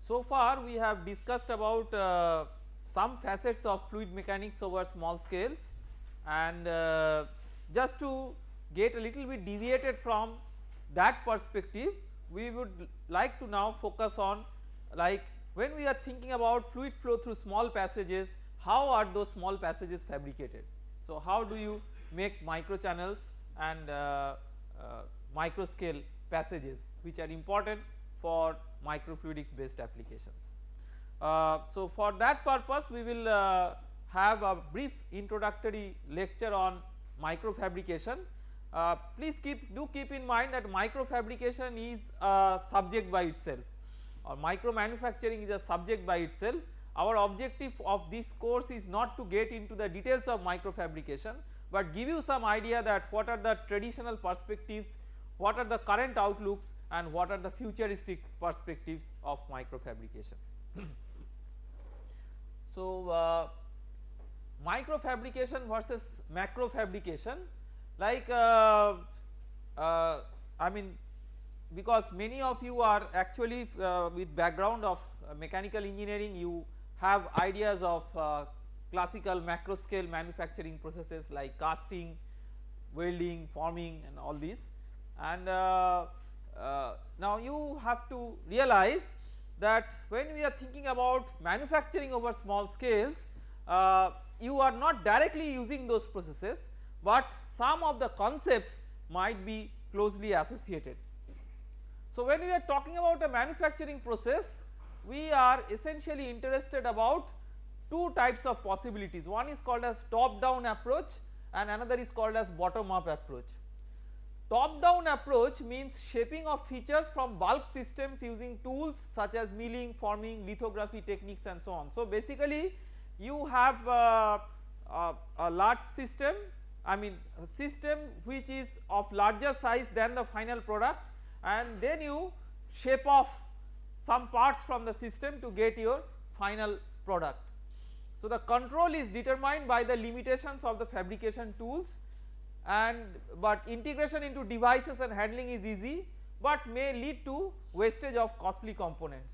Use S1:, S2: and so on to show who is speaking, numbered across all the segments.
S1: So far we have discussed about some facets of fluid mechanics over small scales, and just to get a little bit deviated from that perspective, we would like to now focus on, like, when we are thinking about fluid flow through small passages, how are those small passages fabricated. So how do you make micro channels and micro scale passages which are important for microfluidics based applications. So for that purpose we will have a brief introductory lecture on microfabrication. Please do keep in mind that microfabrication is a subject by itself, or micro manufacturing is a subject by itself. Our objective of this course is not to get into the details of microfabrication, but give you some idea that what are the traditional perspectives, what are the current outlooks, and what are the futuristic perspectives of microfabrication. So microfabrication versus macrofabrication, like I mean, because many of you are actually with background of mechanical engineering, you have ideas of classical macro scale manufacturing processes like casting, welding, forming and all these, and now you have to realize that when we are thinking about manufacturing over small scales, you are not directly using those processes, but some of the concepts might be closely associated. So when we are talking about a manufacturing process, we are essentially interested about two types of possibilities. One is called as top down approach and another is called as bottom up approach. Top down approach means shaping of features from bulk systems using tools such as milling, forming, lithography techniques and so on. So basically you have a large system, I mean a system which is of larger size than the final product, and then you shape off some parts from the system to get your final product. So the control is determined by the limitations of the fabrication tools, and but integration into devices and handling is easy, but may lead to wastage of costly components.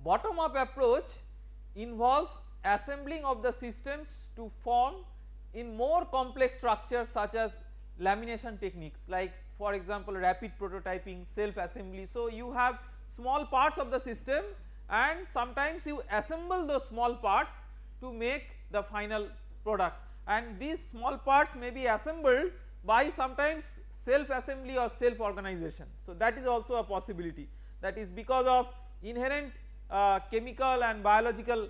S1: Bottom up approach involves assembling of the systems to form in more complex structures such as lamination techniques, like for example rapid prototyping, self assembly. So you have small parts of the system and sometimes you assemble those small parts to make the final product, and these small parts may be assembled by sometimes self assembly or self organization. So that is also a possibility, that is because of inherent chemical and biological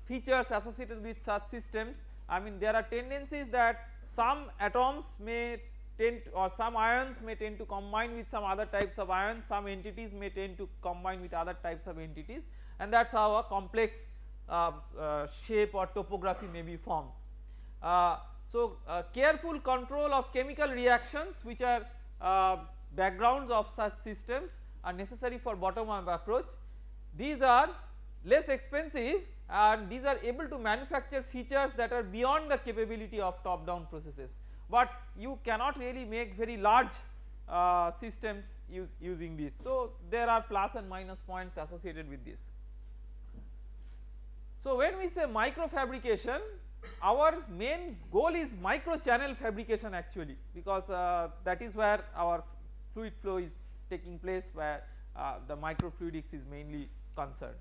S1: features associated with such systems. I mean there are tendencies that some atoms may tend, or some ions may tend to combine with some other types of ions, some entities may tend to combine with other types of entities, and that is how a complex shape or topography may be formed. So careful control of chemical reactions which are backgrounds of such systems are necessary for bottom up approach. These are less expensive and these are able to manufacture features that are beyond the capability of top down processes, but you cannot really make very large systems using this. So there are plus and minus points associated with this. So when we say microfabrication, our main goal is micro channel fabrication actually, because that is where our fluid flow is taking place, where the microfluidics is mainly concerned.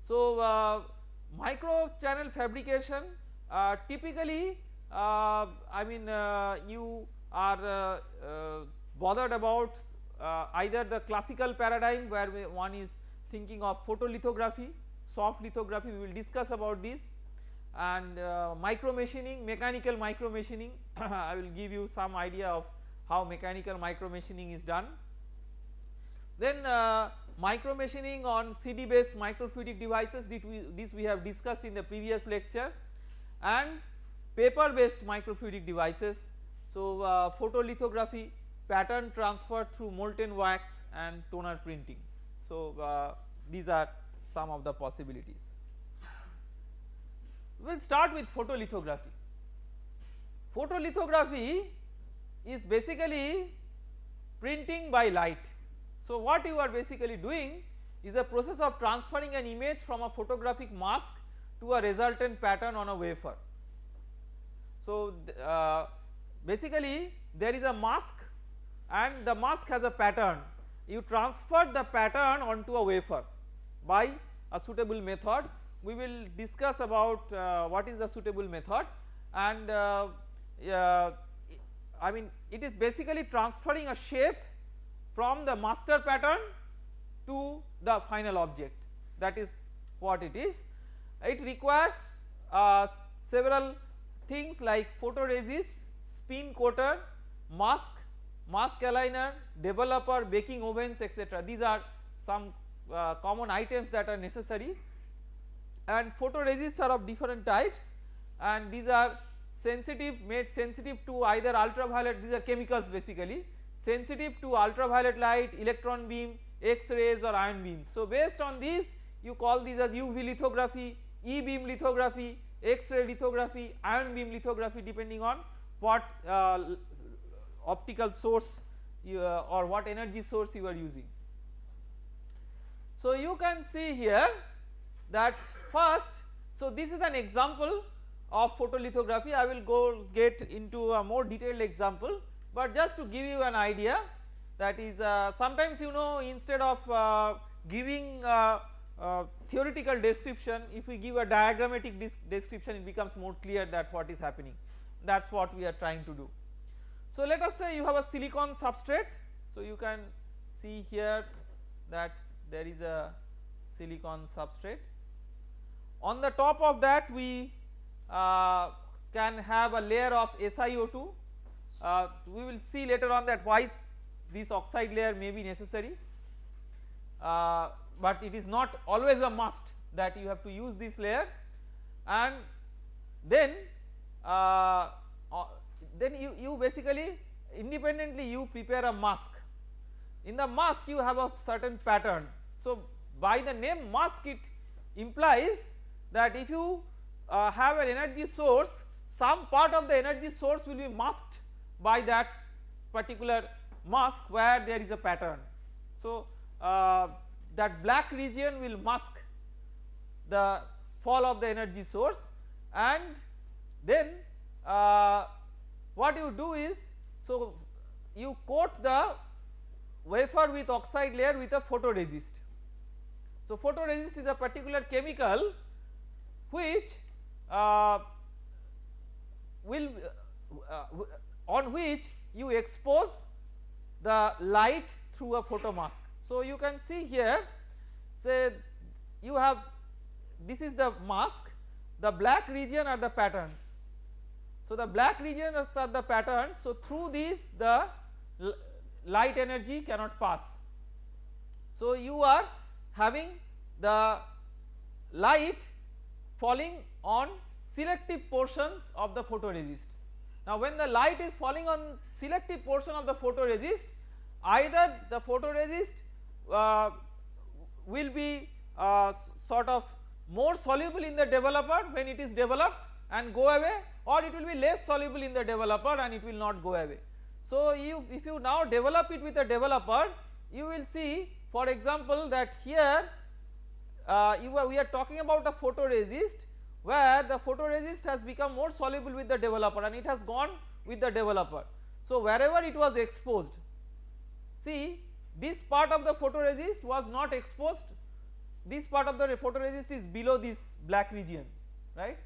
S1: So micro channel fabrication typically I mean you are bothered about either the classical paradigm where one is thinking of photolithography, soft lithography, we will discuss about this, and micro machining, mechanical micro machining I will give you some idea of how mechanical micro machining is done. Then micro machining on CD based microfluidic devices, this we have discussed in the previous lecture, and paper based microfluidic devices. So photolithography, pattern transfer through molten wax and toner printing. So these are some of the possibilities. We will start with photolithography. Photolithography is basically printing by light. So what you are basically doing, is a process of transferring an image from a photographic mask to a resultant pattern on a wafer. So, basically there is a mask and the mask has a pattern, you transfer the pattern onto a wafer by a suitable method. We will discuss about what is the suitable method, and I mean it is basically transferring a shape from the master pattern to the final object, that is what it is. It requires several things like photoresist, spin coater, mask, mask aligner, developer, baking ovens, etc. These are some common items that are necessary, and photoresists are of different types, and these are sensitive, made sensitive to either ultraviolet, these are chemicals basically, sensitive to ultraviolet light, electron beam, X-rays or ion beams. So based on these you call these as UV lithography, E beam lithography, X-ray lithography, ion beam lithography, depending on what optical source or what energy source you are using. So you can see here that first, so this is an example of photolithography. I will get into a more detailed example, but just to give you an idea, that is sometimes instead of giving theoretical description, if we give a diagrammatic description it becomes more clear that what is happening, that is what we are trying to do. So let us say you have a silicon substrate, so you can see here that there is a silicon substrate. On the top of that we can have a layer of SiO2. We will see later on that why this oxide layer may be necessary, but it is not always a must that you have to use this layer. And then you basically independently you prepare a mask. In the mask you have a certain pattern. So by the name mask it implies that if you have an energy source, some part of the energy source will be masked by that particular mask where there is a pattern. So that black region will mask the fall of the energy source, and then what you do is, so you coat the wafer with oxide layer with a photoresist. So photoresist is a particular chemical which will on which you expose the light through a photomask. So you can see here, say you have, this is the mask, the black region are the patterns. So the black regions are the patterns, so through these the light energy cannot pass. So you are having the light falling on selective portions of the photoresist. Now when the light is falling on selective portion of the photoresist, either the photoresist will be sort of more soluble in the developer when it is developed and go away, or it will be less soluble in the developer and it will not go away. So if you now develop it with a developer, you will see, for example, that here we are talking about a photoresist where the photoresist has become more soluble with the developer and it has gone with the developer. So wherever it was exposed, see this part of the photoresist was not exposed, this part of the photoresist is below this black region, right,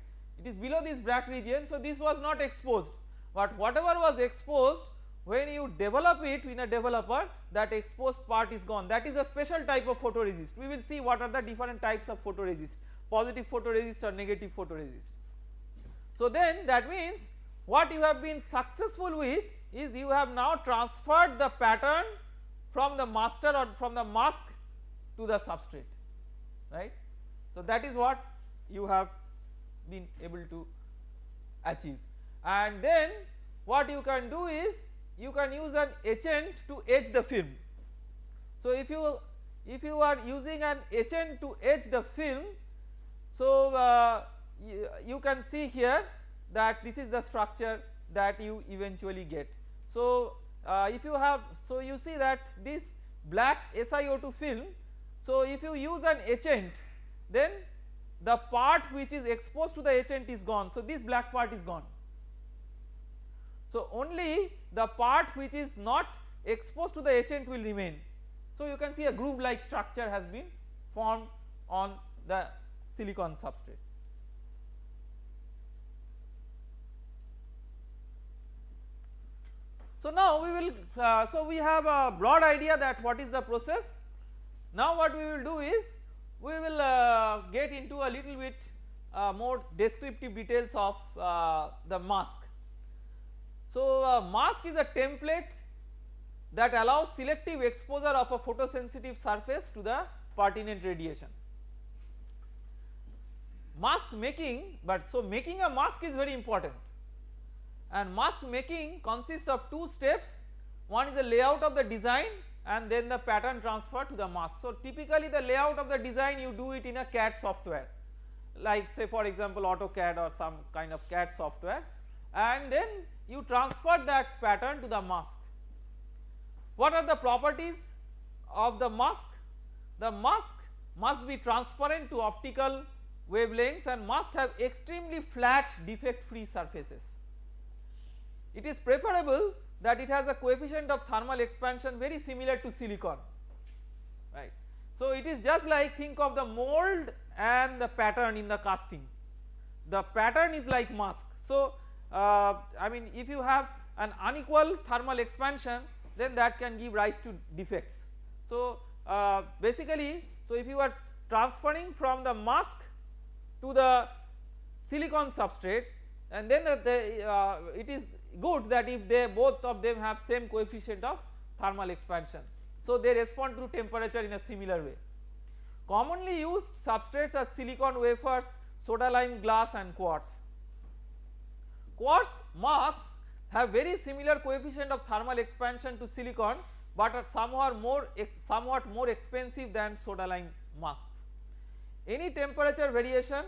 S1: it is below this black region, so this was not exposed, but whatever was exposed, when you develop it in a developer, that exposed part is gone. That is a special type of photoresist. We will see what are the different types of photoresist, positive photoresist or negative photoresist. So then that means what you have been successful with is you have now transferred the pattern from the master or from the mask to the substrate, right. So that is what you have been able to achieve, and then what you can do is you can use an etchant to etch the film. So if you are using an etchant to etch the film, so you can see here that this is the structure that you eventually get. So if you have, so you see that this black SiO2 film, So if you use an etchant, then the part which is exposed to the etchant is gone, so this black part is gone. So only the part which is not exposed to the etchant will remain. So you can see a groove like structure has been formed on the silicon substrate. So now we will so we have a broad idea that what is the process. Now what we will do is we will get into a little bit more descriptive details of the mask. So mask is a template that allows selective exposure of a photosensitive surface to the pertinent radiation. Mask making, so making a mask is very important, and mask making consists of two steps. One is the layout of the design and then the pattern transfer to the mask. So typically the layout of the design you do it in a CAD software, like say for example AutoCAD or some kind of CAD software, and then you transfer that pattern to the mask. What are the properties of the mask? The mask must be transparent to optical wavelengths and must have extremely flat defect free surfaces. It is preferable that it has a coefficient of thermal expansion very similar to silicon, right. So it is just like, think of the mold and the pattern in the casting. The pattern is like mask. So I mean if you have an unequal thermal expansion, then that can give rise to defects. So basically, so if you are transferring from the mask to the silicon substrate, and then it is good that if they both of them have same coefficient of thermal expansion, so they respond to temperature in a similar way. Commonly used substrates are silicon wafers, soda lime glass and quartz. Quartz masks have very similar coefficient of thermal expansion to silicon, but are somewhat more expensive than soda lime masks. Any temperature variation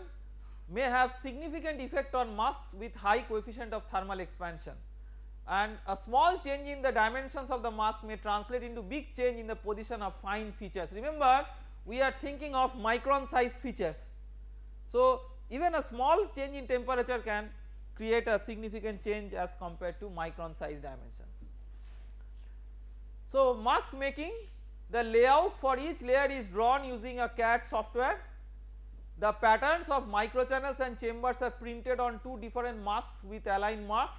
S1: may have significant effect on masks with high coefficient of thermal expansion, and a small change in the dimensions of the mask may translate into big change in the position of fine features. Remember, we are thinking of micron size features, so even a small change in temperature can create a significant change as compared to micron size dimensions. So mask making, the layout for each layer is drawn using a CAD software. The patterns of microchannels and chambers are printed on two different masks with aligned marks.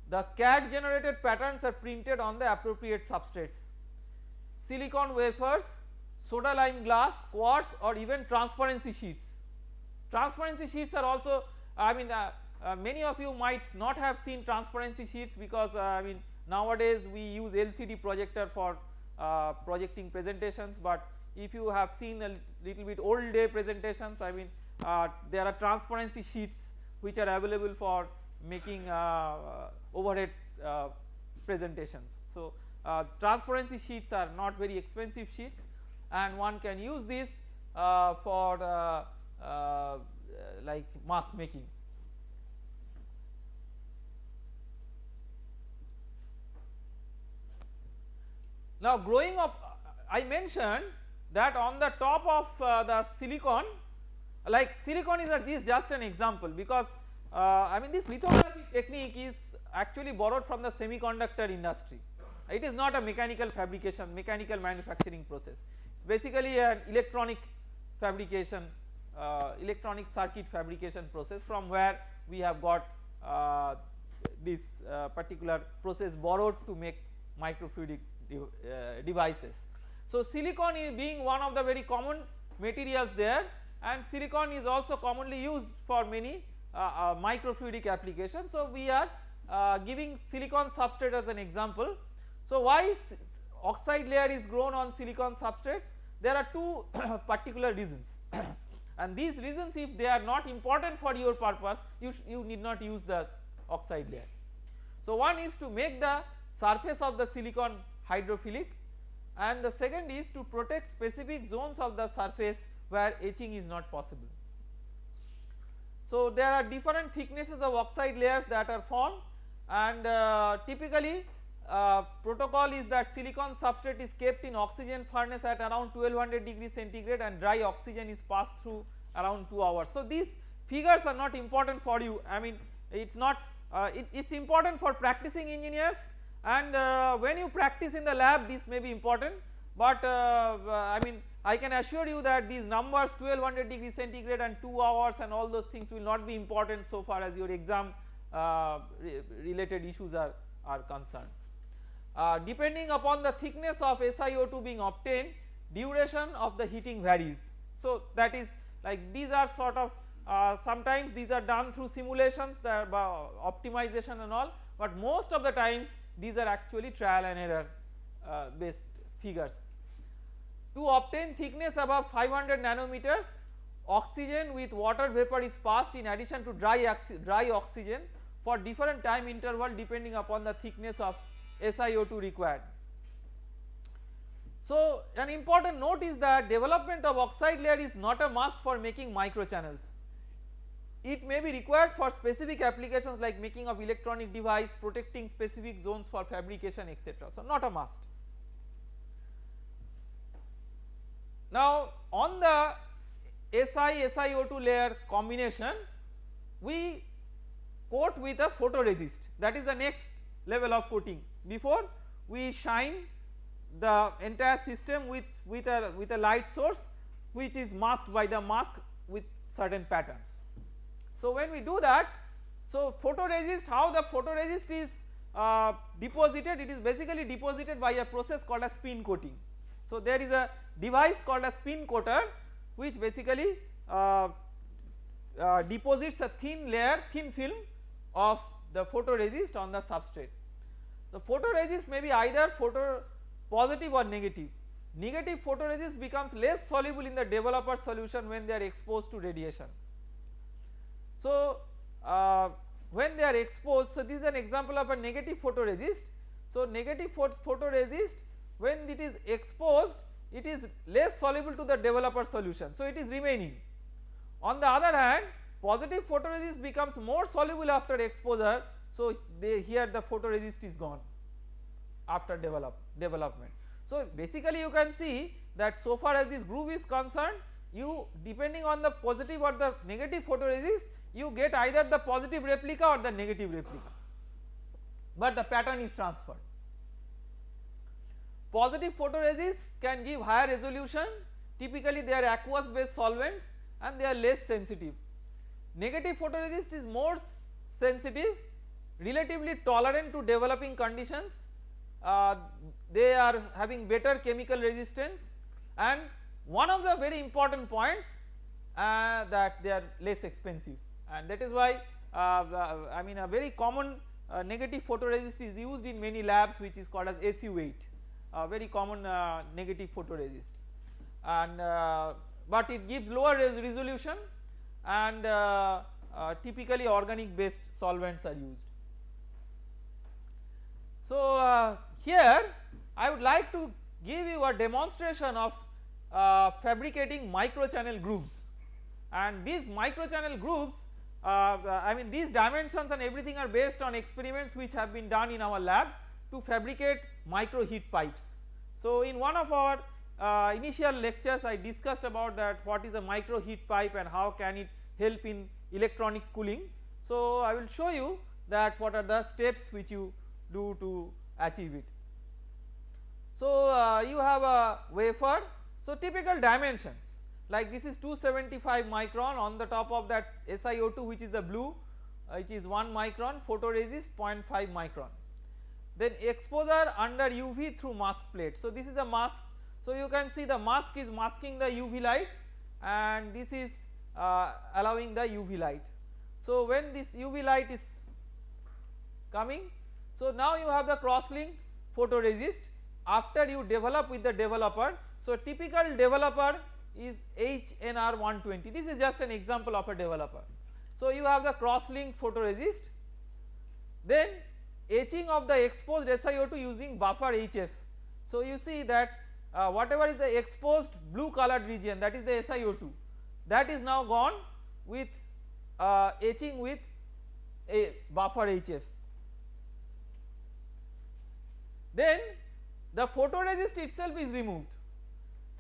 S1: The CAD generated patterns are printed on the appropriate substrates. Silicon wafers, soda lime glass, quartz, or even transparency sheets. Transparency sheets are also, I mean many of you might not have seen transparency sheets, because I mean nowadays we use LCD projector for projecting presentations, but if you have seen a little bit old day presentations, I mean there are transparency sheets which are available for making overhead presentations. So transparency sheets are not very expensive sheets, and one can use this for like mask making. Now growing up, I mentioned that on the top of the silicon, like silicon is just an example, because I mean this lithography technique is actually borrowed from the semiconductor industry. It is not a mechanical fabrication, mechanical manufacturing process. It is basically an electronic fabrication, electronic circuit fabrication process, from where we have got this particular process borrowed to make microfluidic devices. So silicon is being one of the very common materials there, and silicon is also commonly used for many microfluidic applications. So we are giving silicon substrate as an example. So why oxide layer is grown on silicon substrates? There are two particular reasons and these reasons, if they are not important for your purpose, you need not use the oxide layer. So one is to make the surface of the silicon hydrophilic, and the second is to protect specific zones of the surface where etching is not possible. So there are different thicknesses of oxide layers that are formed, and typically protocol is that silicon substrate is kept in oxygen furnace at around 1200 degrees centigrade and dry oxygen is passed through around 2 hours. So these figures are not important for you, I mean it is not it is important for practicing engineers, and when you practice in the lab this may be important, but I mean I can assure you that these numbers 1200 degrees centigrade and 2 hours and all those things will not be important so far as your exam related issues are concerned. Depending upon the thickness of SiO2 being obtained, duration of the heating varies. So that is like these are sort of sometimes these are done through simulations, the optimization and all, but most of the times these are actually trial and error based figures. To obtain thickness above 500 nanometers, oxygen with water vapor is passed in addition to dry oxygen for different time interval depending upon the thickness of SiO2 required. So an important note is that development of oxide layer is not a must for making microchannels. It may be required for specific applications like making of electronic device, protecting specific zones for fabrication, etc. So not a must. Now on the SiO2 layer combination, we coat with a photoresist, that is the next level of coating. Before we shine the entire system with a light source which is masked by the mask with certain patterns. So when we do that, so photoresist, how the photoresist is deposited, it is basically deposited by a process called a spin coating. So there is a device called a spin coater which basically deposits a thin layer, thin film of the photoresist on the substrate. The photoresist may be either positive or negative. Negative photoresist becomes less soluble in the developer solution when they are exposed to radiation. So when they are exposed, so this is an example of a negative photoresist. So negative photoresist, when it is exposed, it is less soluble to the developer solution, so it is remaining. On the other hand, positive photoresist becomes more soluble after exposure, so here the photoresist is gone after development. So basically you can see that so far as this groove is concerned, you depending on the positive or the negative photoresist, you get either the positive replica or the negative replica, but the pattern is transferred. Positive photoresist can give higher resolution, typically they are aqueous based solvents and they are less sensitive. Negative photoresist is more sensitive, relatively tolerant to developing conditions, they are having better chemical resistance, and one of the very important points that they are less expensive, and that is why I mean a very common negative photoresist is used in many labs which is called as SU8, very common negative photoresist, and but it gives lower resolution and typically organic based solvents are used. So here I would like to give you a demonstration of fabricating microchannel grooves, and these microchannel grooves I mean these dimensions and everything are based on experiments which have been done in our lab to fabricate micro heat pipes. So in one of our initial lectures I discussed about that what is a micro heat pipe and how can it help in electronic cooling. So I will show you that what are the steps which you do to achieve it. So you have a wafer, so typical dimensions like this is 275 micron, on the top of that SiO2 which is the blue which is 1 micron, photoresist 0.5 micron, then exposure under UV through mask plate. So this is the mask, so you can see the mask is masking the UV light and this is allowing the UV light. So when this UV light is coming, so now you have the cross-linked photoresist after you develop with the developer. So typical developer is HNR120, this is just an example of a developer. So you have the cross-linked photoresist, then etching of the exposed SiO2 using buffer HF. So you see that whatever is the exposed blue colored region, that is the SiO2, that is now gone with etching with a buffer HF. then the photoresist itself is removed.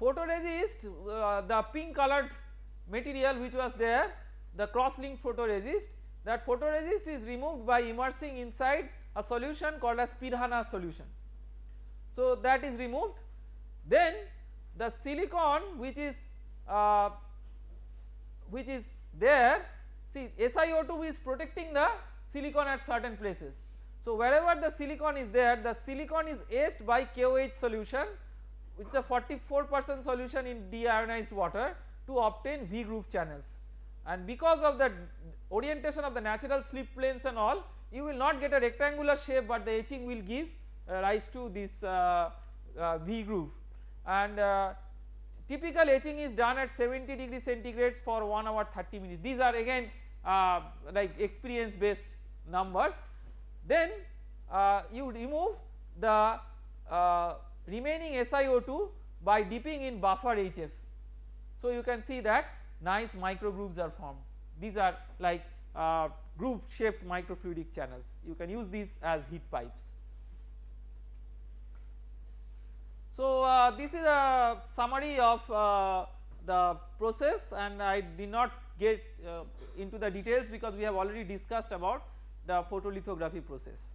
S1: Photoresist, the pink colored material which was there, the cross linked photoresist, that photoresist is removed by immersing inside a solution called as Pirhana solution. So that is removed. Then the silicon which is there, see SiO2 is protecting the silicon at certain places. So wherever the silicon is there, the silicon is etched by KOH solution, which is a 44% solution in deionized water, to obtain V groove channels. And because of the orientation of the natural slip planes and all, you will not get a rectangular shape, but the etching will give rise to this V groove. And typical etching is done at 70 degrees centigrades for 1 hour 30 minutes. These are again like experience based numbers. Then you remove the remaining SiO2 by dipping in buffer HF. So you can see that nice micro grooves are formed. These are like groove shaped microfluidic channels. You can use these as heat pipes. So this is a summary of the process, and I did not get into the details because we have already discussed about the photolithography process.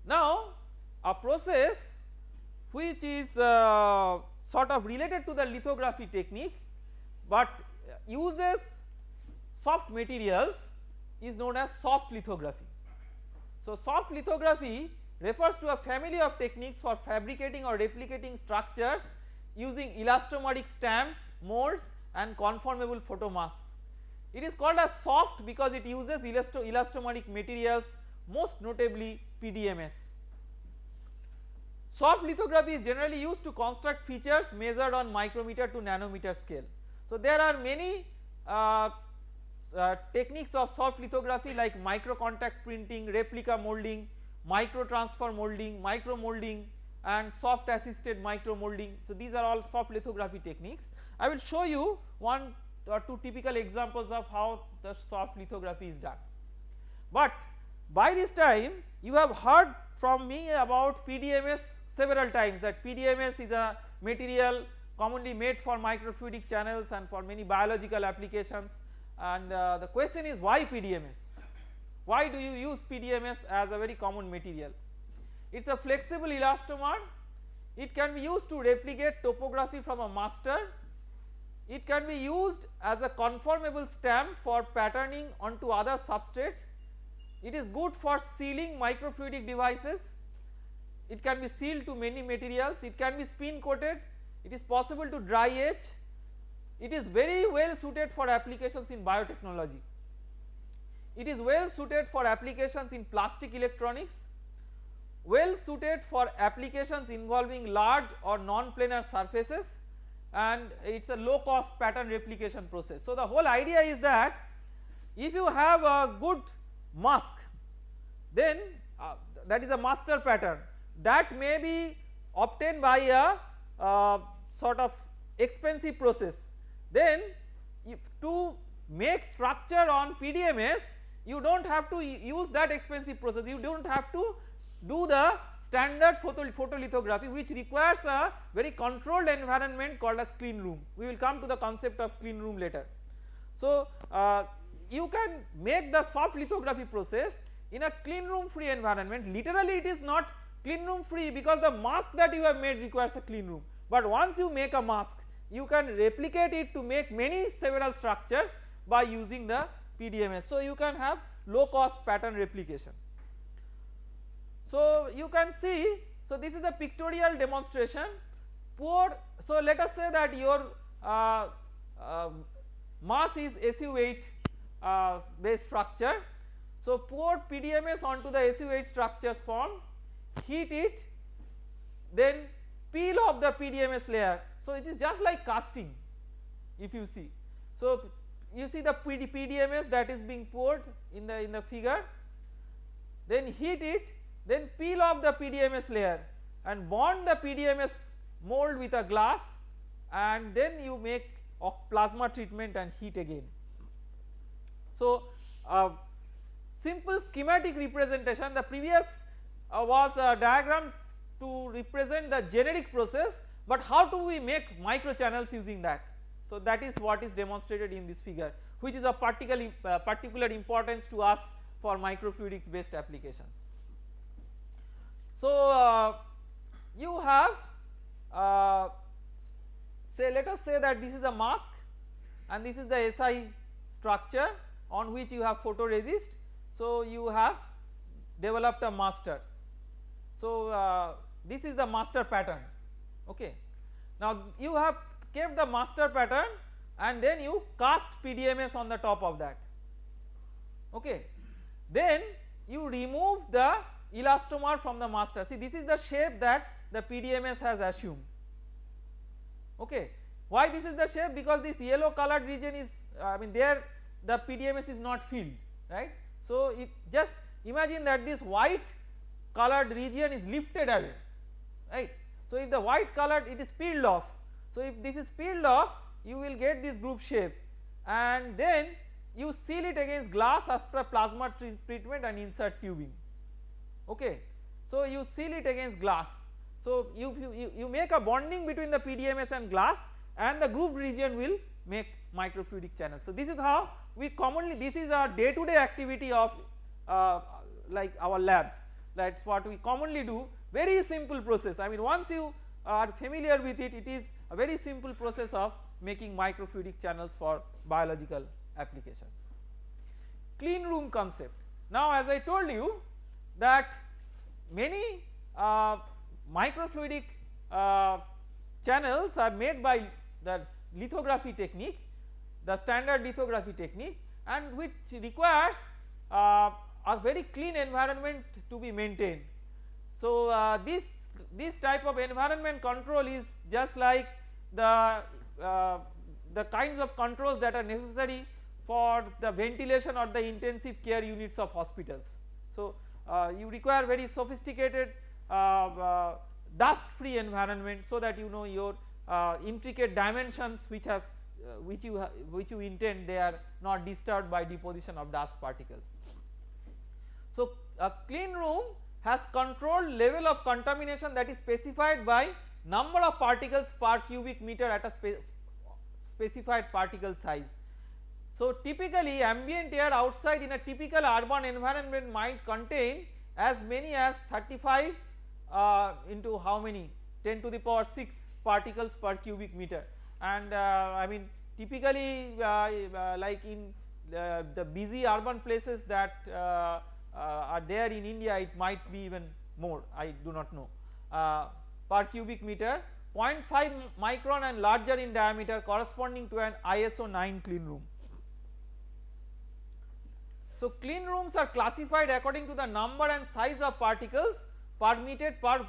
S1: Now a process which is sort of related to the lithography technique but uses soft materials is known as soft lithography. So soft lithography refers to a family of techniques for fabricating or replicating structures using elastomeric stamps, molds and conformable photomasks. It is called as soft because it uses elastomeric materials, most notably PDMS. Soft lithography is generally used to construct features measured on micrometer to nanometer scale. So there are many techniques of soft lithography like micro contact printing, replica molding, micro transfer molding, micro molding and soft assisted micro molding. So these are all soft lithography techniques. I will show you 1 or 2 typical examples of how the soft lithography is done. But by this time you have heard from me about PDMS several times, that PDMS is a material commonly made for microfluidic channels and for many biological applications, and the question is why PDMS? Why do you use PDMS as a very common material? It is a flexible elastomer, it can be used to replicate topography from a master, it can be used as a conformable stamp for patterning onto other substrates, it is good for sealing microfluidic devices, it can be sealed to many materials, it can be spin coated, it is possible to dry etch, it is very well suited for applications in biotechnology, it is well suited for applications in plastic electronics, well suited for applications involving large or non-planar surfaces, and it is a low cost pattern replication process. So the whole idea is that if you have a good mask, then that is a master pattern that may be obtained by a sort of expensive process, then if to make structure on PDMS you do not have to use that expensive process, you do not have to do the standard photolithography which requires a very controlled environment called as clean room. We will come to the concept of clean room later. So you can make the soft lithography process in a clean room free environment. Literally it is not clean room free because the mask that you have made requires a clean room, but once you make a mask you can replicate it to make several structures by using the PDMS. So you can have low cost pattern replication. So you can see, so this is a pictorial demonstration. So let us say that your mass is SU8 based structure. So pour PDMS onto the SU8 structures form, heat it, then peel off the PDMS layer. So it is just like casting if you see. So you see the PDMS that is being poured in the figure, then heat it, then peel off the PDMS layer and bond the PDMS mold with a glass, and then you make of plasma treatment and heat again. So simple schematic representation, the previous was a diagram to represent the generic process, but how do we make microchannels using that? So that is what is demonstrated in this figure, which is of particular importance to us for microfluidics based applications. So you have let us say that this is a mask and this is the SI structure on which you have photoresist. So you have developed a master. So this is the master pattern. Okay. Now you have kept the master pattern and then you cast PDMS on the top of that. Okay. Then you remove the elastomer from the master. See, this is the shape that the PDMS has assumed. Okay. Why this is the shape? Because this yellow colored region is there the PDMS is not filled, right. So if just imagine that this white colored region is lifted away, right. So if the white colored, it is peeled off. So if this is peeled off, you will get this groove shape and then you seal it against glass after plasma treatment and insert tubing. Okay. So you seal it against glass. So you make a bonding between the PDMS and glass and the grooved region will make microfluidic channels. So this is how we commonly, this is our day to day activity of like our labs, that is what we commonly do, very simple process. Once you are familiar with it, it is a very simple process of making microfluidic channels for biological applications. Clean room concept. Now as I told you that many microfluidic channels are made by the lithography technique, the standard lithography technique, and which requires a very clean environment to be maintained. So this type of environment control is just like the kinds of controls that are necessary for the ventilation or the intensive care units of hospitals. So you require very sophisticated dust free environment, so that you know your intricate dimensions which you intend, they are not disturbed by deposition of dust particles. So a clean room has controlled level of contamination that is specified by number of particles per cubic meter at a specified particle size. So typically ambient air outside in a typical urban environment might contain as many as 35 into how many, 10 to the power 6 particles per cubic meter, and typically like in the busy urban places that are there in India, it might be even more, I do not know, per cubic meter, 0.5 micron and larger in diameter, corresponding to an ISO 9 clean room. So clean rooms are classified according to the number and size of particles permitted per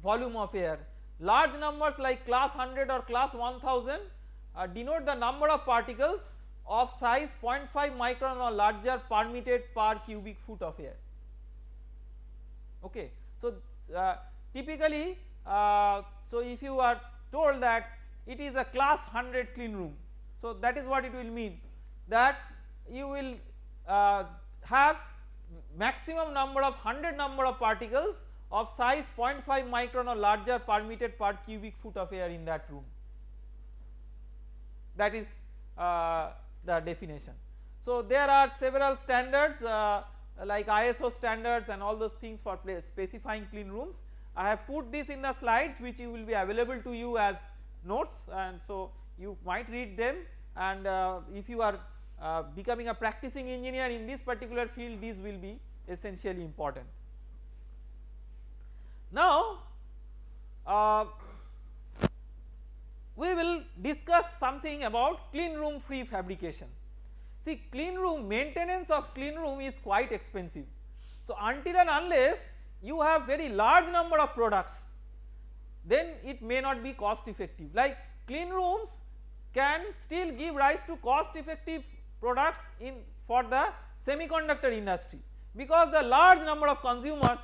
S1: volume of air. Large numbers like class 100 or class 1000 denote the number of particles of size 0.5 micron or larger permitted per cubic foot of air. Okay. So typically so if you are told that it is a class 100 clean room, so that is what it will mean, that you will have maximum number of 100 number of particles of size 0.5 micron or larger permitted per cubic foot of air in that room. That is the definition. So there are several standards like ISO standards and all those things for specifying clean rooms. I have put this in the slides which you will be available to you as notes, and so you might read them, and if you are becoming a practicing engineer in this particular field, these will be essentially important. Now we will discuss something about clean room free fabrication. See, clean room maintenance of clean room is quite expensive. So until and unless you have very large number of products, then it may not be cost effective. Like clean rooms can still give rise to cost effective products for the semiconductor industry, because the large number of consumers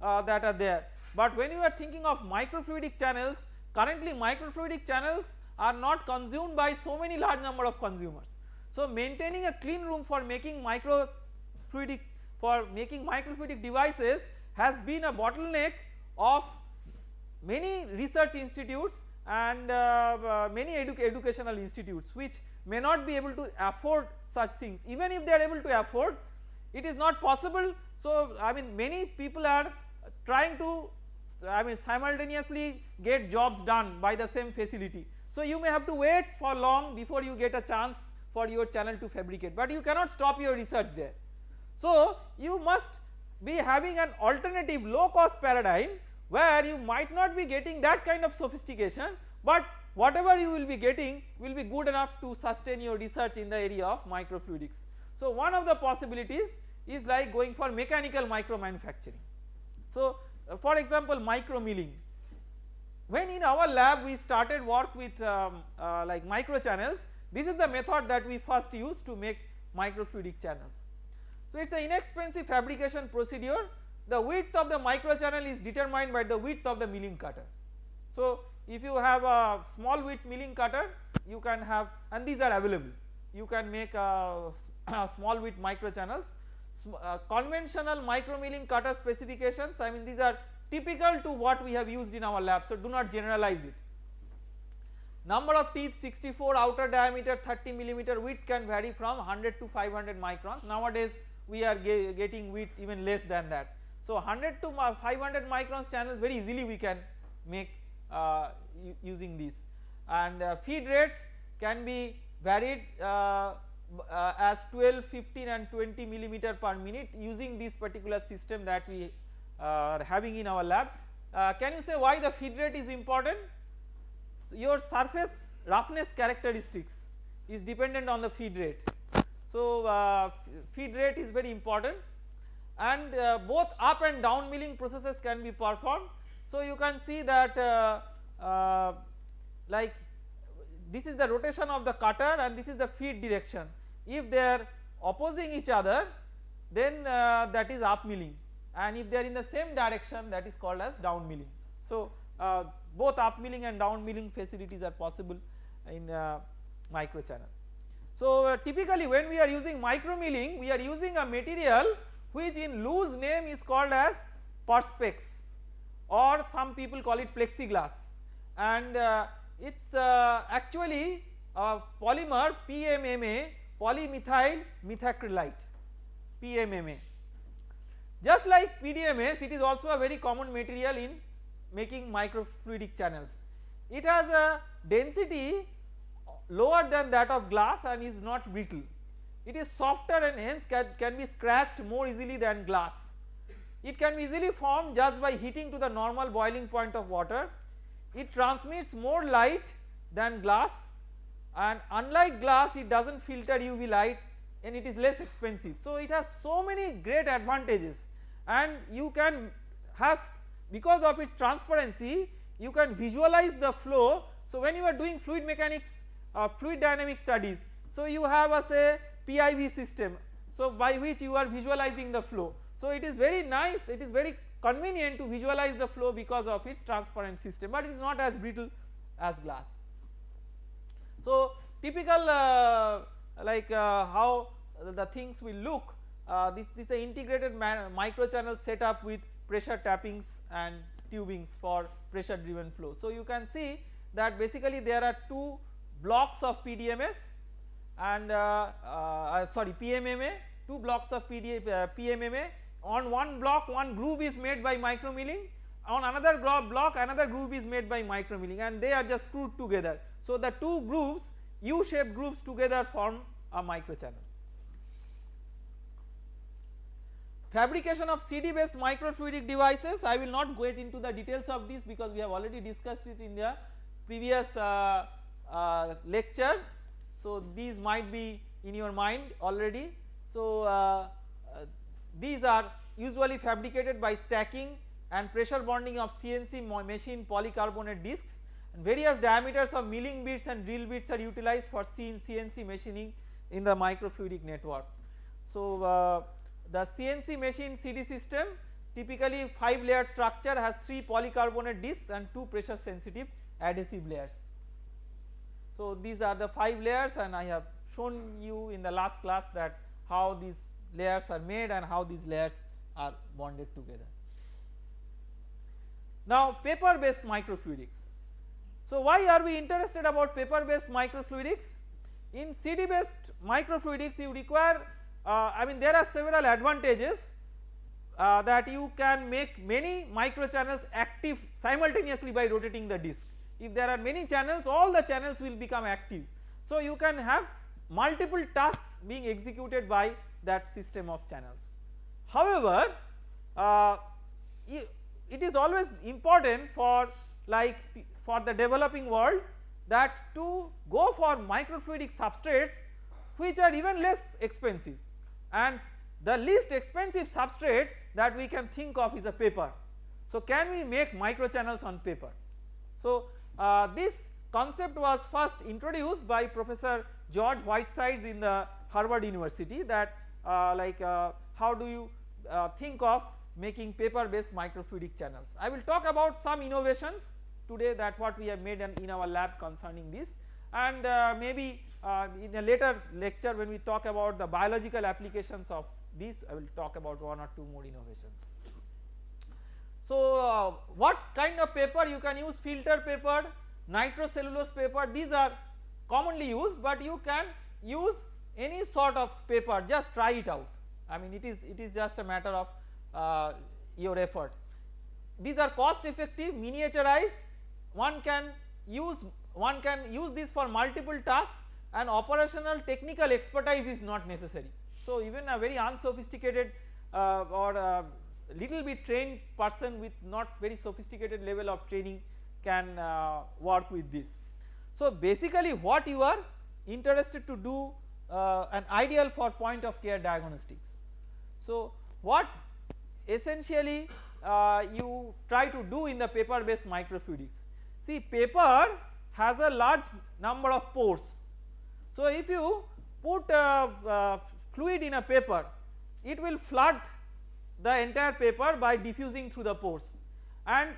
S1: that are there. But when you are thinking of microfluidic channels, currently microfluidic channels are not consumed by so many large number of consumers. So maintaining a clean room for making microfluidic devices has been a bottleneck of many research institutes and many educational institutes which may not be able to afford such things. Even if they are able to afford, it is not possible. So I mean many people are trying to simultaneously get jobs done by the same facility. So you may have to wait for long before you get a chance for your channel to fabricate, but you cannot stop your research there. So you must be having an alternative low cost paradigm where you might not be getting that kind of sophistication, but whatever you will be getting will be good enough to sustain your research in the area of microfluidics. So one of the possibilities is like going for mechanical micro manufacturing. So for example micro milling, when in our lab we started work with like micro channels, this is the method that we first used to make microfluidic channels. So it is an inexpensive fabrication procedure. The width of the micro channel is determined by the width of the milling cutter. So if you have a small width milling cutter, you can have, and these are available, you can make small width micro channels. Conventional micro milling cutter specifications, I mean these are typical to what we have used in our lab, so do not generalize it. Number of teeth 64, outer diameter 30 millimeter, width can vary from 100 to 500 microns. Nowadays we are getting width even less than that. So 100 to 500 microns channels very easily we can make using these, and feed rates can be varied as 12, 15 and 20 millimeter per minute using this particular system that we are having in our lab. Can you say why the feed rate is important? Your surface roughness characteristics is dependent on the feed rate. So feed rate is very important, and both up and down milling processes can be performed. So you can see that like this is the rotation of the cutter and this is the feed direction. If they are opposing each other, then that is up milling, and if they are in the same direction, that is called as down milling. So both up milling and down milling facilities are possible in micro channel. So typically when we are using micro milling, we are using a material which in loose name is called as perspex, or some people call it plexiglass, and it is actually a polymer PMMA, polymethyl methacrylate, PMMA. Just like PDMS, it is also a very common material in making microfluidic channels. It has a density lower than that of glass and is not brittle. It is softer and hence can be scratched more easily than glass. It can be easily formed just by heating to the normal boiling point of water. It transmits more light than glass, and unlike glass it does not filter UV light, and it is less expensive. So it has so many great advantages, and you can have, because of its transparency, you can visualize the flow. So when you are doing fluid mechanics fluid dynamic studies, so you have a say PIV system, so by which you are visualizing the flow. So it is very nice, it is very convenient to visualize the flow because of its transparent system, but it is not as brittle as glass. So typical how the things will look, this is an integrated micro channel setup with pressure tappings and tubings for pressure driven flow. So you can see that basically there are two blocks of PDMS and PMMA, two blocks of PMMA. On one block one groove is made by micro milling, on another block another groove is made by micro milling, and they are just screwed together. So the two grooves, U-shaped grooves together form a micro channel. Fabrication of CD based microfluidic devices, I will not get into the details of this because we have already discussed it in the previous lecture. So these might be in your mind already. So these are usually fabricated by stacking and pressure bonding of CNC machine polycarbonate discs, and various diameters of milling bits and drill bits are utilized for CNC machining in the microfluidic network. So the CNC machine CD system typically 5 layered structure has 3 polycarbonate discs and 2 pressure sensitive adhesive layers. So these are the 5 layers, and I have shown you in the last class that how these layers are made and how these layers are bonded together. Now paper based microfluidics. So why are we interested about paper based microfluidics? In CD based microfluidics you require I mean there are several advantages that you can make many microchannels active simultaneously by rotating the disc. If there are many channels, all the channels will become active. So you can have multiple tasks being executed by that system of channels. However, it is always important for the developing world that to go for microfluidic substrates which are even less expensive, and the least expensive substrate that we can think of is a paper. So can we make microchannels on paper? So this concept was first introduced by Professor George Whitesides in the Harvard University, that how do you think of making paper based microfluidic channels. I will talk about some innovations today that what we have made in our lab concerning this, and maybe in a later lecture when we talk about the biological applications of this, I will talk about 1 or 2 more innovations. So what kind of paper you can use? Filter paper, nitrocellulose paper, these are commonly used, but you can use any sort of paper, just try it out. I mean it is just a matter of your effort. These are cost effective, miniaturized, one can use this for multiple tasks, and operational technical expertise is not necessary. So even a very unsophisticated or little bit trained person with not very sophisticated level of training can work with this. So basically what you are interested to do an ideal for point of care diagnostics. So what essentially you try to do in the paper based microfluidics. See, paper has a large number of pores. So if you put fluid in a paper, it will flood the entire paper by diffusing through the pores, and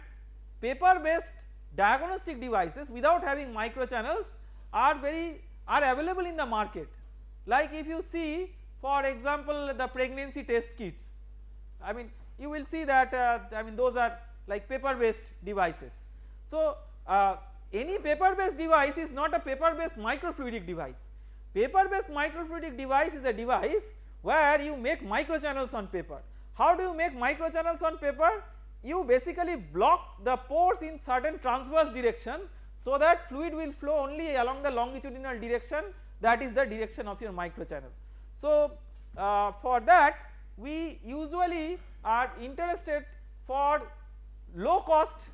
S1: paper based diagnostic devices without having microchannels are available in the market. Like if you see for example the pregnancy test kits, I mean you will see that I mean those are like paper based devices. So any paper based device is not a paper based microfluidic device. Paper based microfluidic device is a device where you make microchannels on paper. How do you make microchannels on paper? You basically block the pores in certain transverse directions so that fluid will flow only along the longitudinal direction, that is the direction of your microchannel. So for that we usually are interested for low cost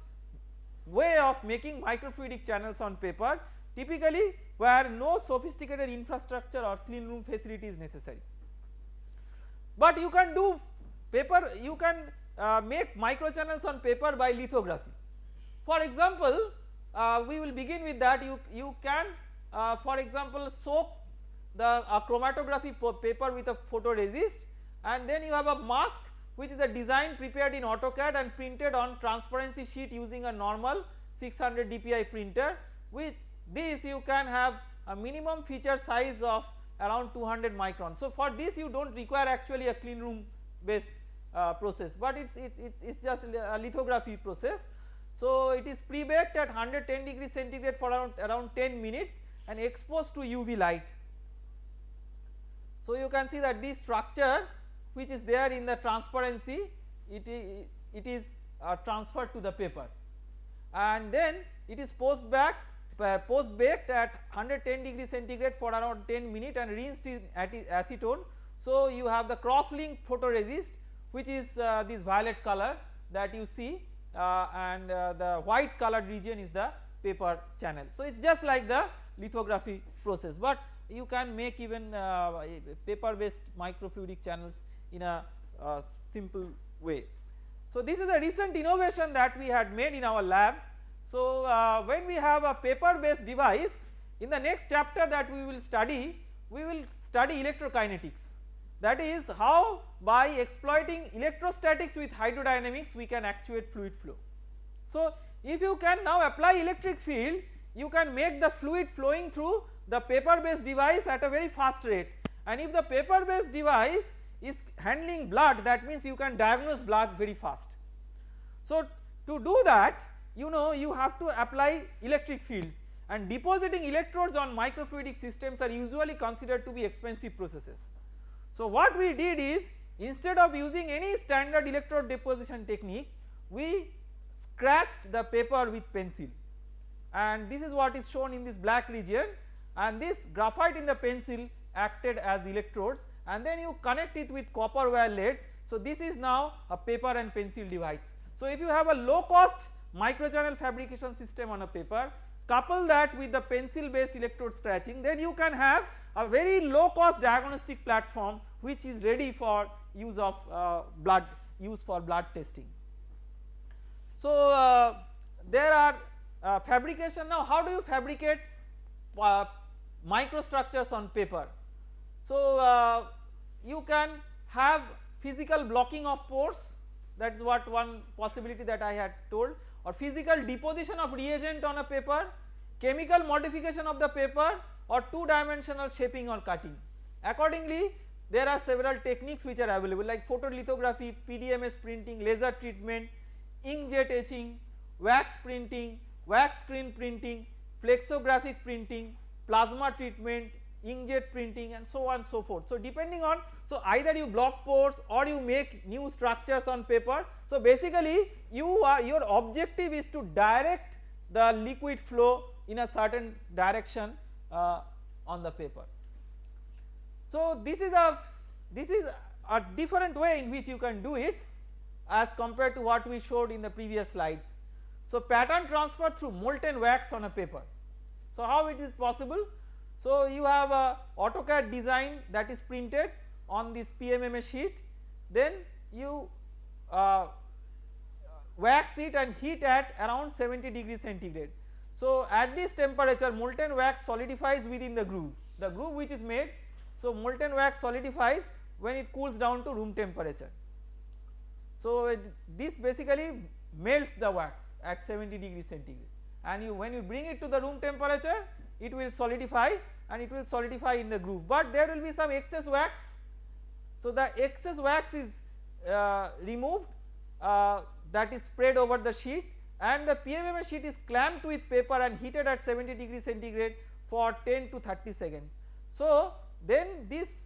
S1: way of making microfluidic channels on paper, typically where no sophisticated infrastructure or clean room facility is necessary. But you can do paper, you can make microchannels on paper by lithography. For example, we will begin with that. You can for example soak the chromatography paper with a photoresist, and then you have a mask which is a design prepared in AutoCAD and printed on transparency sheet using a normal 600 dpi printer. With this you can have a minimum feature size of around 200 micron. So for this you do not require actually a clean room based process, but it is just a lithography process. So it is pre-baked at 110 degrees centigrade for around 10 minutes and exposed to UV light. So you can see that this structure which is there in the transparency, it is transferred to the paper, and then it is post baked at 110 degrees centigrade for around 10 minutes and rinsed in acetone. So you have the cross link photoresist which is this violet color that you see, and the white colored region is the paper channel. So it is just like the lithography process, but you can make even paper based microfluidic channels in a simple way. So this is a recent innovation that we had made in our lab. So when we have a paper based device, in the next chapter that we will study electrokinetics, that is how by exploiting electrostatics with hydrodynamics we can actuate fluid flow. So if you can now apply electric field, you can make the fluid flowing through the paper based device at a very fast rate, and if the paper based device is handling blood, that means you can diagnose blood very fast. So to do that, you know, you have to apply electric fields, and depositing electrodes on microfluidic systems are usually considered to be expensive processes. So what we did is, instead of using any standard electrode deposition technique, we scratched the paper with pencil, and this is what is shown in this black region, and this graphite in the pencil acted as electrodes, and then you connect it with copper wire leads. So this is now a paper and pencil device. So if you have a low cost microchannel fabrication system on a paper, couple that with the pencil based electrode scratching, then you can have a very low cost diagnostic platform which is ready for use of blood testing. So there are fabrication. Now how do you fabricate microstructures on paper? So you can have physical blocking of pores, that is what one possibility that I had told, or physical deposition of reagent on a paper, chemical modification of the paper, or two dimensional shaping or cutting. Accordingly, there are several techniques which are available, like photolithography, PDMS printing, laser treatment, inkjet etching, wax printing, wax screen printing, flexographic printing, plasma treatment, inkjet printing, and so on and so forth. So depending on, so either you block pores or you make new structures on paper. So basically your objective is to direct the liquid flow in a certain direction on the paper. So this is a different way in which you can do it as compared to what we showed in the previous slides. So pattern transfer through molten wax on a paper. So how it is possible? So you have a AutoCAD design that is printed on this PMMA sheet, then you wax it and heat at around 70 degrees centigrade. So at this temperature molten wax solidifies within the groove which is made. So molten wax solidifies when it cools down to room temperature. So this basically melts the wax at 70 degrees centigrade, and when you bring it to the room temperature, it will solidify, and it will solidify in the groove, but there will be some excess wax. So the excess wax is removed, that is spread over the sheet, and the PMMA sheet is clamped with paper and heated at 70 degrees centigrade for 10 to 30 seconds. So then this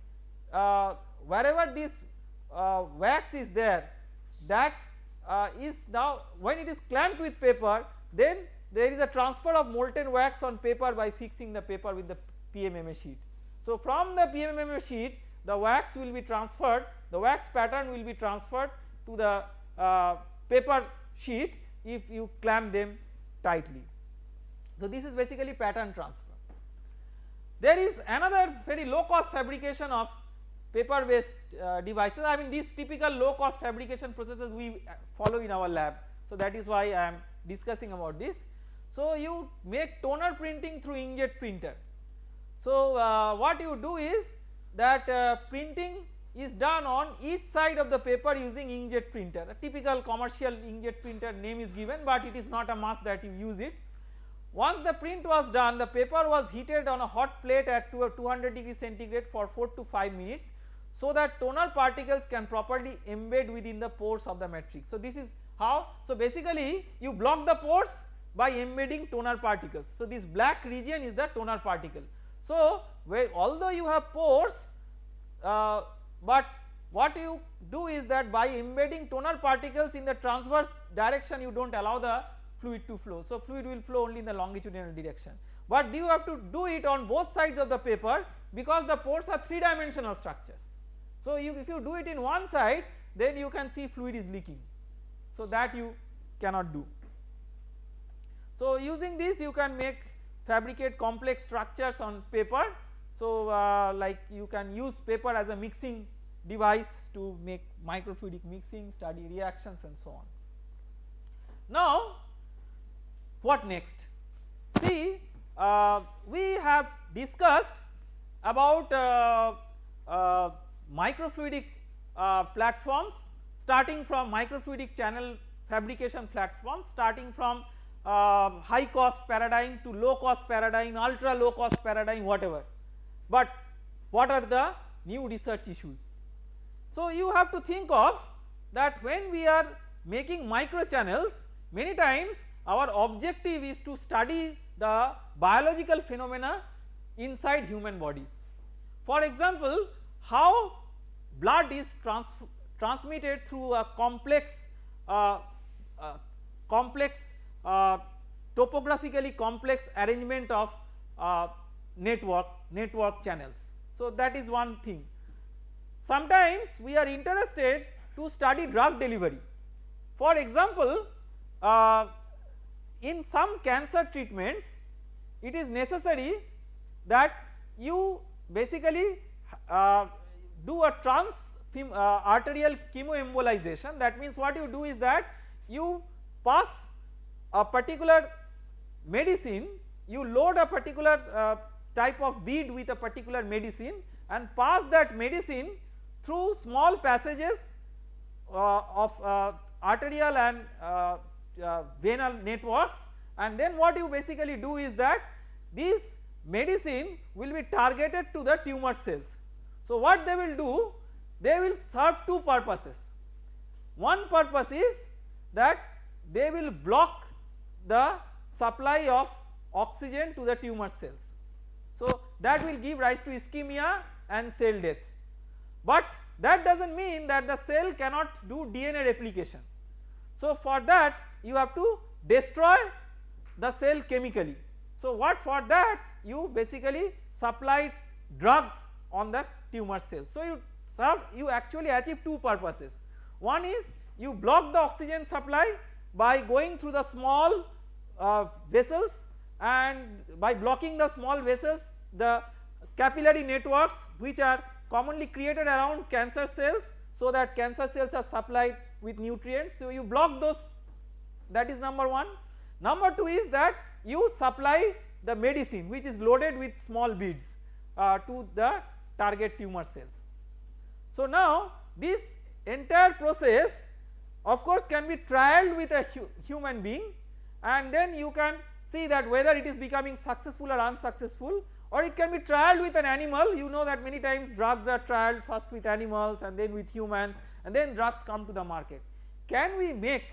S1: wherever this wax is there, that is now, when it is clamped with paper, then there is a transfer of molten wax on paper by fixing the paper with the PMMA sheet. So from the PMMA sheet the wax will be transferred, the wax pattern will be transferred to the paper sheet if you clamp them tightly. So this is basically pattern transfer. There is another very low cost fabrication of paper based devices. I mean, these typical low cost fabrication processes we follow in our lab, so that is why I am discussing about this. So you make toner printing through inkjet printer. So what you do is that printing is done on each side of the paper using inkjet printer. A typical commercial inkjet printer name is given, but it is not a must that you use it. Once the print was done, the paper was heated on a hot plate at 200 degrees centigrade for 4 to 5 minutes, so that toner particles can properly embed within the pores of the matrix. So this is how, so basically you block the pores by embedding toner particles. So this black region is the toner particle. So although you have pores, but what you do is that by embedding toner particles in the transverse direction, you do not allow the fluid to flow. So fluid will flow only in the longitudinal direction, but you have to do it on both sides of the paper because the pores are 3-dimensional structures. So if you do it in one side, then you can see fluid is leaking, so that you cannot do. So using this you can fabricate complex structures on paper. So like you can use paper as a mixing device to make microfluidic mixing, study reactions and so on. Now what next? See, we have discussed about microfluidic platforms, starting from microfluidic channel fabrication platforms, starting from high cost paradigm to low cost paradigm, ultra low cost paradigm, whatever. But what are the new research issues? So you have to think of that when we are making micro channels, many times our objective is to study the biological phenomena inside human bodies. For example, how blood is transmitted through a complex topographically complex arrangement of network channels. So that is one thing. Sometimes we are interested to study drug delivery. For example, in some cancer treatments it is necessary that you basically do a arterial chemoembolization. That means what you do is that you pass a particular medicine, you load a particular type of bead with a particular medicine and pass that medicine through small passages of arterial and venal networks, and then what you basically do is that this medicine will be targeted to the tumor cells. So what they will do, they will serve two purposes. One purpose is that they will block the supply of oxygen to the tumor cells. So that will give rise to ischemia and cell death, but that does not mean that the cell cannot do DNA replication. So for that you have to destroy the cell chemically. So what for that you basically supply drugs on the tumor cells. So you actually achieve two purposes. One is you block the oxygen supply by going through the small vessels, and by blocking the small vessels the capillary networks which are commonly created around cancer cells, so that cancer cells are supplied with nutrients. So you block those, that is number one. Number two is that you supply the medicine which is loaded with small beads to the target tumor cells. So now this entire process of course can be trialed with a human being, and then you can see that whether it is becoming successful or unsuccessful, or it can be trialed with an animal. You know that many times drugs are trialed first with animals and then with humans, and then drugs come to the market. Can we make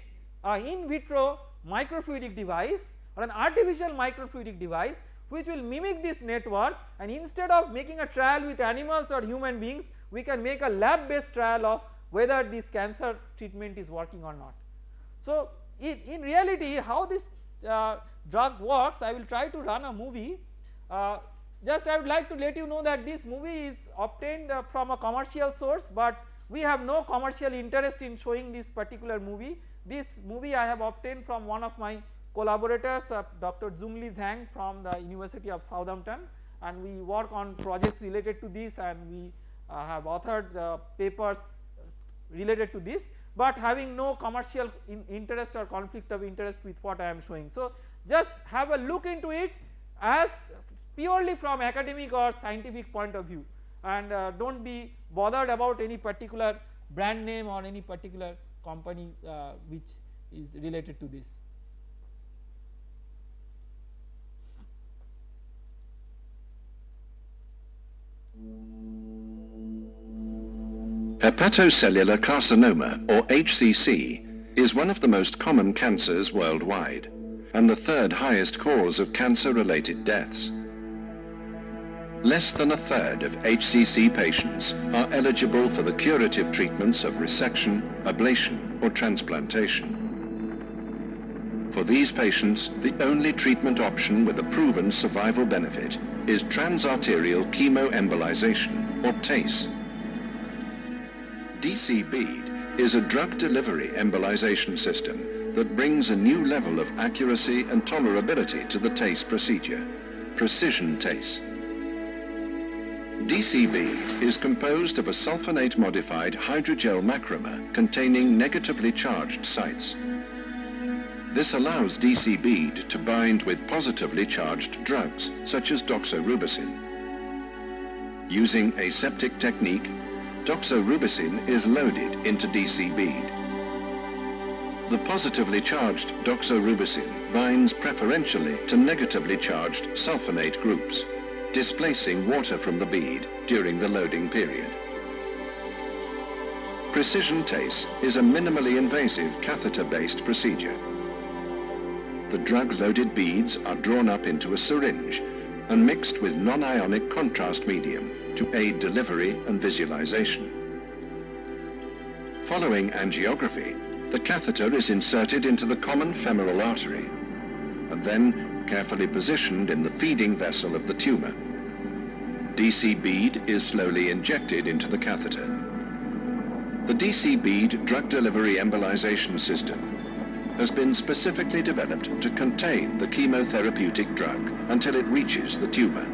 S1: an in vitro microfluidic device or an artificial microfluidic device which will mimic this network, and instead of making a trial with animals or human beings, we can make a lab based trial of whether this cancer treatment is working or not. So in reality how this drug works, I will try to run a movie. Just I would like to let you know that this movie is obtained from a commercial source, but we have no commercial interest in showing this particular movie. This movie I have obtained from one of my collaborators, Dr. Zhongli Zhang from the University of Southampton, and we work on projects related to this, and we have authored papers related to this, but having no commercial interest or conflict of interest with what I am showing. So just have a look into it as purely from academic or scientific point of view, and do not be bothered about any particular brand name or any particular company which is related to this.
S2: Hepatocellular carcinoma, or HCC, is one of the most common cancers worldwide, and the third highest cause of cancer-related deaths. Less than a third of HCC patients are eligible for the curative treatments of resection, ablation, or transplantation. For these patients, the only treatment option with a proven survival benefit is transarterial chemoembolization, or TACE. DC bead is a drug delivery embolization system that brings a new level of accuracy and tolerability to the TACE procedure, precision TACE. DC bead is composed of a sulfonate-modified hydrogel macromer containing negatively charged sites. This allows DC bead to bind with positively charged drugs such as doxorubicin. Using aseptic technique, doxorubicin is loaded into DC bead. The positively charged doxorubicin binds preferentially to negatively charged sulfonate groups, displacing water from the bead during the loading period. Precision TACE is a minimally invasive catheter-based procedure. The drug-loaded beads are drawn up into a syringe and mixed with non-ionic contrast medium to aid delivery and visualization. Following angiography, the catheter is inserted into the common femoral artery and then carefully positioned in the feeding vessel of the tumor. DC bead is slowly injected into the catheter. The DC bead drug delivery embolization system has been specifically developed to contain the chemotherapeutic drug until it reaches the tumor,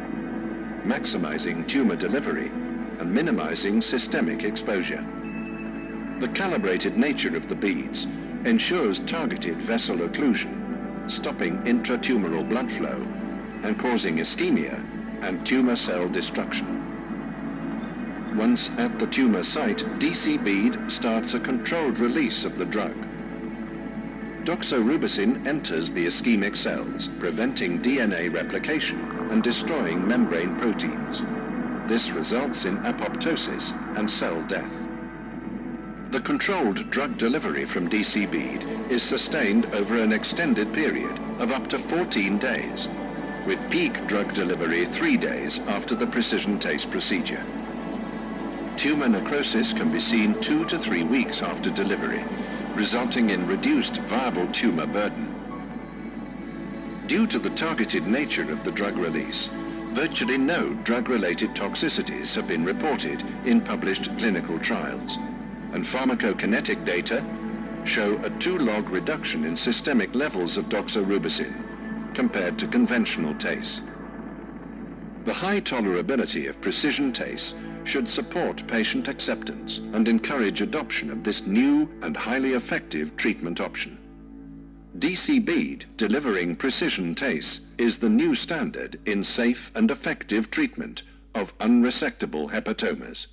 S2: maximizing tumor delivery and minimizing systemic exposure. The calibrated nature of the beads ensures targeted vessel occlusion, stopping intratumoral blood flow and causing ischemia and tumor cell destruction. Once at the tumor site, DC bead starts a controlled release of the drug. Doxorubicin enters the ischemic cells, preventing DNA replication and destroying membrane proteins. This results in apoptosis and cell death. The controlled drug delivery from DC bead is sustained over an extended period of up to 14 days, with peak drug delivery 3 days after the precision TACE procedure. Tumor necrosis can be seen 2 to 3 weeks after delivery, resulting in reduced viable tumor burden. Due to the targeted nature of the drug release, virtually no drug-related toxicities have been reported in published clinical trials, and pharmacokinetic data show a 2-log reduction in systemic levels of doxorubicin compared to conventional TACE. The high tolerability of precision TACE should support patient acceptance and encourage adoption of this new and highly effective treatment option. DC bead delivering precision TACE is the new standard in safe and effective treatment of unresectable hepatomas.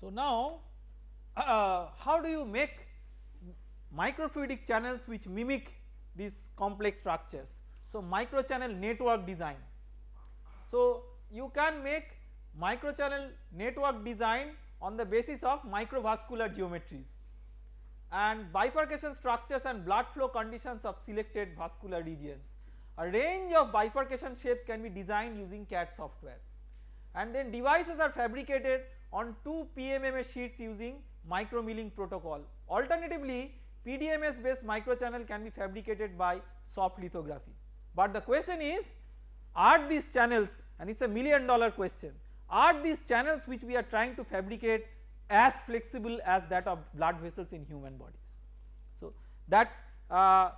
S1: So now, how do you make microfluidic channels which mimic these complex structures? So microchannel network design. So you can make microchannel network design on the basis of microvascular geometries and bifurcation structures and blood flow conditions of selected vascular regions. A range of bifurcation shapes can be designed using CAD software, and then devices are fabricated on 2 PMMA sheets using micromilling protocol. Alternatively, PDMS based microchannel can be fabricated by soft lithography. But the question is, are these channels, and it is a $1 million question, are these channels which we are trying to fabricate as flexible as that of blood vessels in human bodies? So that the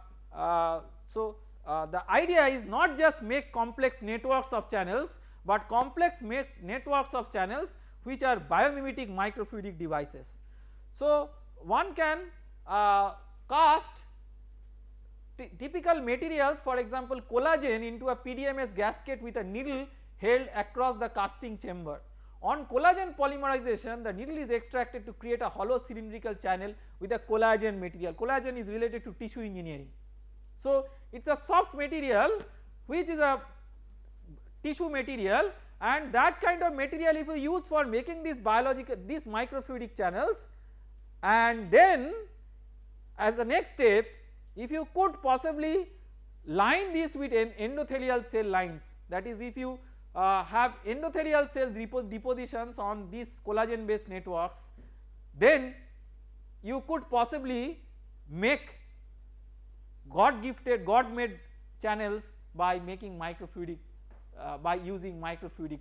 S1: idea is not just make complex networks of channels, but complex networks of channels which are biomimetic microfluidic devices. So one can cast typical materials, for example collagen, into a PDMS gasket with a needle held across the casting chamber. On collagen polymerization, the needle is extracted to create a hollow cylindrical channel with a collagen material. Collagen is related to tissue engineering. So it is a soft material which is a tissue material, and that kind of material if you use for making these microfluidic channels, and then as the next step, if you could possibly line this with endothelial cell lines, that is if you have endothelial cell depositions on these collagen based networks, then you could possibly make God gifted, God made channels by making microfluidic by using microfluidic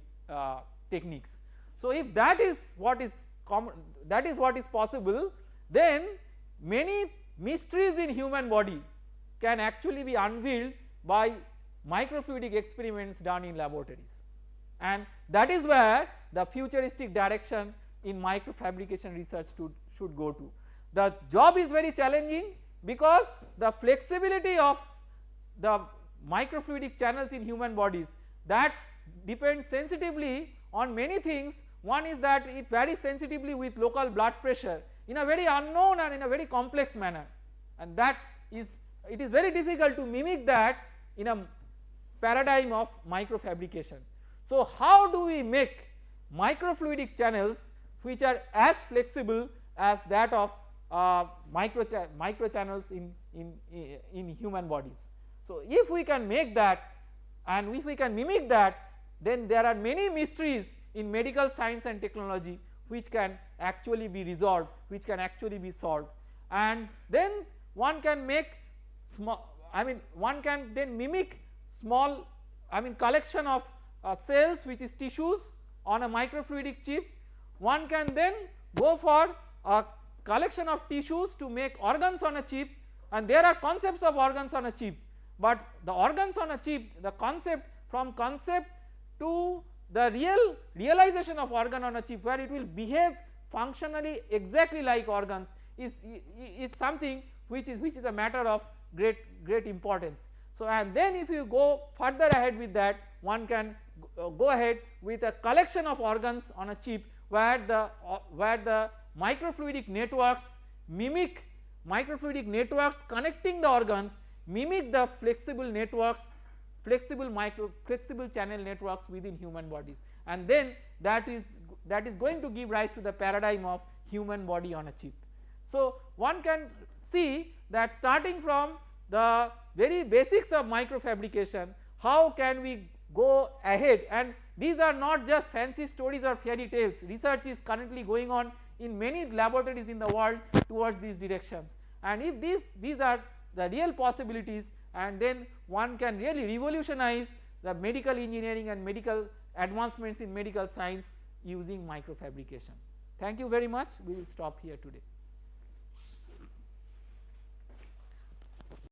S1: techniques. So if that is what is common, that is what is possible, then many mysteries in human body can actually be unveiled by microfluidic experiments done in laboratories, and that is where the futuristic direction in microfabrication research should go to. The job is very challenging because the flexibility of the microfluidic channels in human bodies, that depends sensitively on many things. One is that it varies sensitively with local blood pressure in a very unknown and in a very complex manner, and that is, it is very difficult to mimic that in a paradigm of microfabrication. So how do we make microfluidic channels which are as flexible as that of micro channels in human bodies? So if we can make that and if we can mimic that, then there are many mysteries in medical science and technology which can actually be resolved, which can actually be solved, and then one can make small, I mean one can then mimic small, I mean collection of cells which is tissues on a microfluidic chip. One can then go for a collection of tissues to make organs on a chip, and there are concepts of organs on a chip, but the organs on a chip, the concept, from concept to the realization of organ on a chip where it will behave functionally exactly like organs is something which is a matter of great importance. So and then if you go further ahead with that, one can go ahead with a collection of organs on a chip where the microfluidic networks mimic, microfluidic networks connecting the organs mimic the flexible networks, flexible channel networks within human bodies, and then that is going to give rise to the paradigm of human body on a chip. So one can see that starting from the very basics of microfabrication, how can we go ahead, and these are not just fancy stories or fairy tales. Research is currently going on in many laboratories in the world towards these directions, and if these are the real possibilities, and then one can really revolutionize the medical engineering and medical advancements in medical science using microfabrication. Thank you very much. We will stop here today.